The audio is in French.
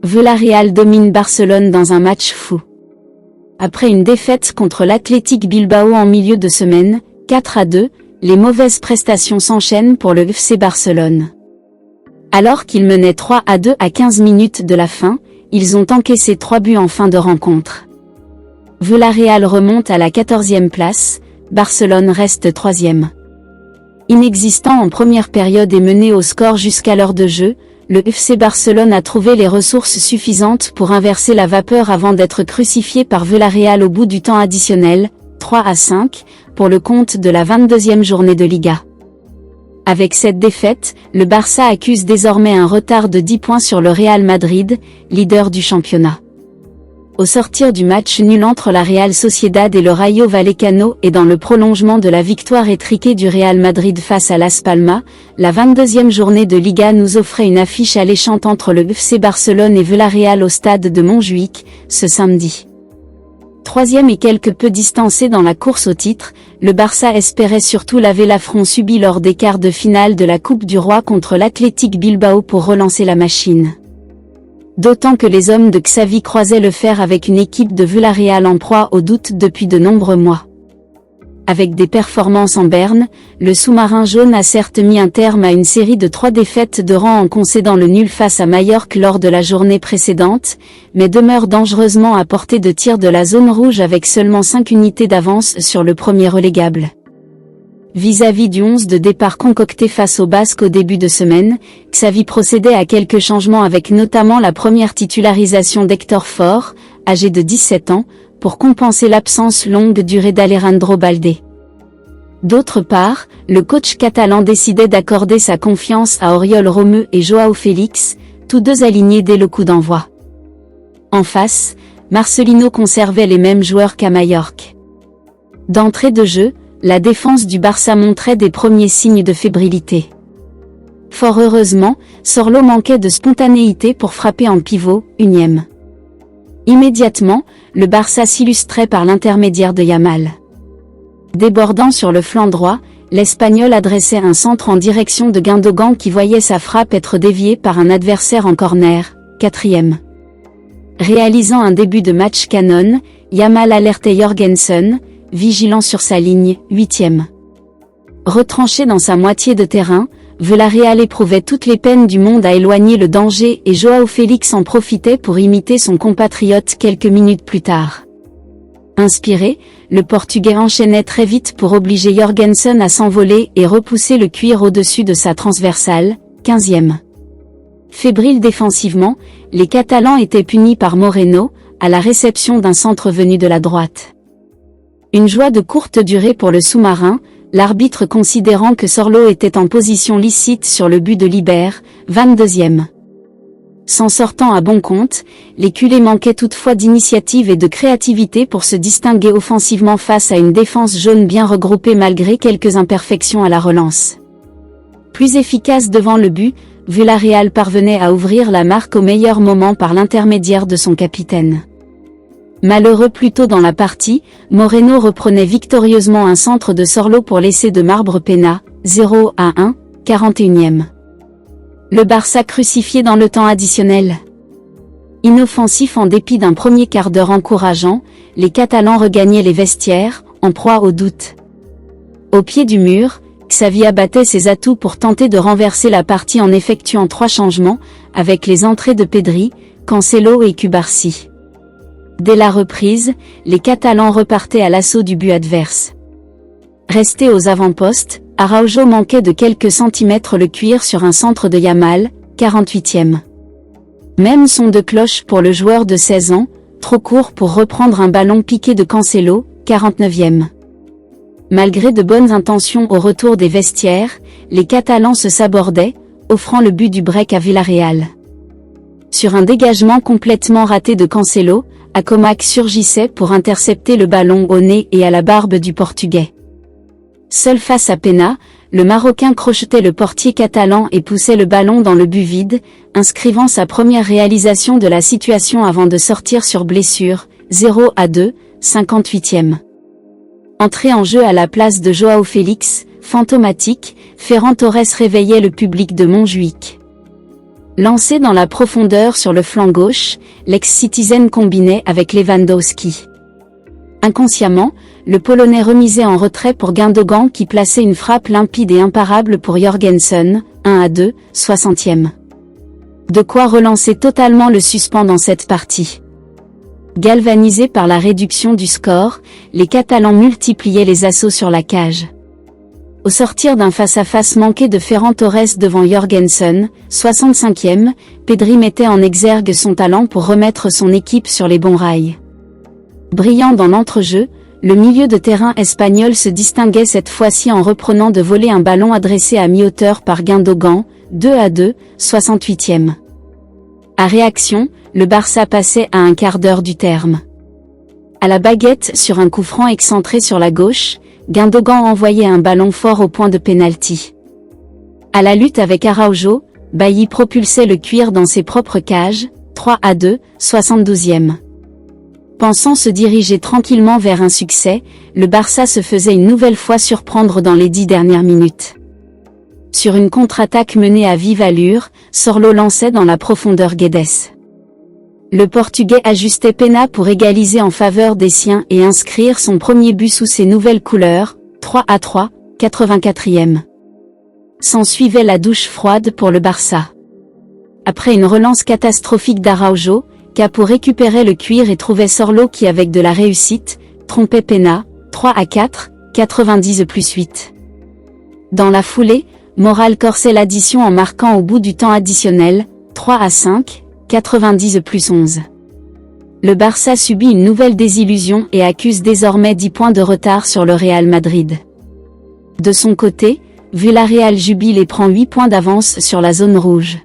Villarreal domine Barcelone dans un match fou. Après une défaite contre l'Athletic Bilbao en milieu de semaine, 4-2, les mauvaises prestations s'enchaînent pour le FC Barcelone. Alors qu'ils menaient 3-2 à 15 minutes de la fin, ils ont encaissé 3 buts en fin de rencontre. Villarreal remonte à la 14e place, Barcelone reste 3e. Inexistant en première période et mené au score jusqu'à l'heure de jeu, le FC Barcelone a trouvé les ressources suffisantes pour inverser la vapeur avant d'être crucifié par Villarreal au bout du temps additionnel, 3-5, pour le compte de la 22e journée de Liga. Avec cette défaite, le Barça accuse désormais un retard de 10 points sur le Real Madrid, leader du championnat. Au sortir du match nul entre la Real Sociedad et le Rayo Vallecano et dans le prolongement de la victoire étriquée du Real Madrid face à Las Palmas, la 22e journée de Liga nous offrait une affiche alléchante entre le FC Barcelone et Villarreal au stade de Montjuïc, ce samedi. Troisième et quelque peu distancé dans la course au titre, le Barça espérait surtout laver l'affront subi lors des quarts de finale de la Coupe du Roi contre l'Athletic Bilbao pour relancer la machine. D'autant que les hommes de Xavi croisaient le fer avec une équipe de Villarreal en proie au doute depuis de nombreux mois. Avec des performances en berne, le sous-marin jaune a certes mis un terme à une série de 3 défaites de rang en concédant le nul face à Majorque lors de la journée précédente, mais demeure dangereusement à portée de tir de la zone rouge avec seulement 5 unités d'avance sur le premier relégable. Vis-à-vis du 11 de départ concocté face aux Basques au début de semaine, Xavi procédait à quelques changements avec notamment la première titularisation d'Hector Fort, âgé de 17 ans, pour compenser l'absence longue durée d'Alejandro Balde. D'autre part, le coach catalan décidait d'accorder sa confiance à Oriol Romeu et Joao Félix, tous deux alignés dès le coup d'envoi. En face, Marcelino conservait les mêmes joueurs qu'à Majorque. D'entrée de jeu, la défense du Barça montrait des premiers signes de fébrilité. Fort heureusement, Sorlo manquait de spontanéité pour frapper en pivot, 1e. Immédiatement, le Barça s'illustrait par l'intermédiaire de Yamal. Débordant sur le flanc droit, l'Espagnol adressait un centre en direction de Gundogan qui voyait sa frappe être déviée par un adversaire en corner, 4e. Réalisant un début de match canon, Yamal alertait Jorgensen, vigilant sur sa ligne, 8e. Retranché dans sa moitié de terrain, Villarreal éprouvait toutes les peines du monde à éloigner le danger et Joao Félix en profitait pour imiter son compatriote quelques minutes plus tard. Inspiré, le Portugais enchaînait très vite pour obliger Jorgensen à s'envoler et repousser le cuir au-dessus de sa transversale, 15e. Fébriles défensivement, les Catalans étaient punis par Moreno, à la réception d'un centre venu de la droite. Une joie de courte durée pour le sous-marin, l'arbitre considérant que Sorlo était en position licite sur le but de Libert, 22e. S'en sortant à bon compte, les culés manquaient toutefois d'initiative et de créativité pour se distinguer offensivement face à une défense jaune bien regroupée malgré quelques imperfections à la relance. Plus efficace devant le but, Villarreal parvenait à ouvrir la marque au meilleur moment par l'intermédiaire de son capitaine. Malheureux plus tôt dans la partie, Moreno reprenait victorieusement un centre de Sorlo pour l'essai de Marbre Pena, 0-1, 41e. Le Barça crucifié dans le temps additionnel. Inoffensif en dépit d'un premier quart d'heure encourageant, les Catalans regagnaient les vestiaires, en proie au doute. Au pied du mur, Xavi abattait ses atouts pour tenter de renverser la partie en effectuant 3 changements, avec les entrées de Pedri, Cancelo et Cubarsí. Dès la reprise, les Catalans repartaient à l'assaut du but adverse. Resté aux avant-postes, Araujo manquait de quelques centimètres le cuir sur un centre de Yamal, 48e. Même son de cloche pour le joueur de 16 ans, trop court pour reprendre un ballon piqué de Cancelo, 49e. Malgré de bonnes intentions au retour des vestiaires, les Catalans se sabordaient, offrant le but du break à Villarreal. Sur un dégagement complètement raté de Cancelo, Acomac surgissait pour intercepter le ballon au nez et à la barbe du Portugais. Seul face à Pena, le Marocain crochetait le portier catalan et poussait le ballon dans le but vide, inscrivant sa première réalisation de la situation avant de sortir sur blessure, 0-2, 58e. Entré en jeu à la place de Joao Félix, fantomatique, Ferran Torres réveillait le public de Montjuïc. Lancé dans la profondeur sur le flanc gauche, l'ex-Citizen combinait avec Lewandowski. Inconsciemment, le Polonais remisait en retrait pour Gundogan qui plaçait une frappe limpide et imparable pour Jorgensen, 1-2, 60e. De quoi relancer totalement le suspens dans cette partie. Galvanisés par la réduction du score, les Catalans multipliaient les assauts sur la cage. Au sortir d'un face-à-face manqué de Ferran Torres devant Jorgensen, 65e, Pedri mettait en exergue son talent pour remettre son équipe sur les bons rails. Brillant dans l'entrejeu, le milieu de terrain espagnol se distinguait cette fois-ci en reprenant de voler un ballon adressé à mi-hauteur par Gundogan, 2-2, 68e. À réaction, le Barça passait à un quart d'heure du terme. À la baguette sur un coup franc excentré sur la gauche, Gundogan envoyait un ballon fort au point de pénalty. À la lutte avec Araujo, Bailly propulsait le cuir dans ses propres cages, 3-2, 72e. Pensant se diriger tranquillement vers un succès, le Barça se faisait une nouvelle fois surprendre dans les 10 dernières minutes. Sur une contre-attaque menée à vive allure, Sorlo lançait dans la profondeur Guedes. Le Portugais ajustait Pena pour égaliser en faveur des siens et inscrire son premier but sous ses nouvelles couleurs, 3-3, 84e. S'ensuivait la douche froide pour le Barça. Après une relance catastrophique d'Araujo, Capo récupérait le cuir et trouvait Sorlo qui avec de la réussite, trompait Pena, 3-4, 90+8. Dans la foulée, Moral corsait l'addition en marquant au bout du temps additionnel, 3-5, 90+11. Le Barça subit une nouvelle désillusion et accuse désormais 10 points de retard sur le Real Madrid. De son côté, Villarreal jubile et prend 8 points d'avance sur la zone rouge.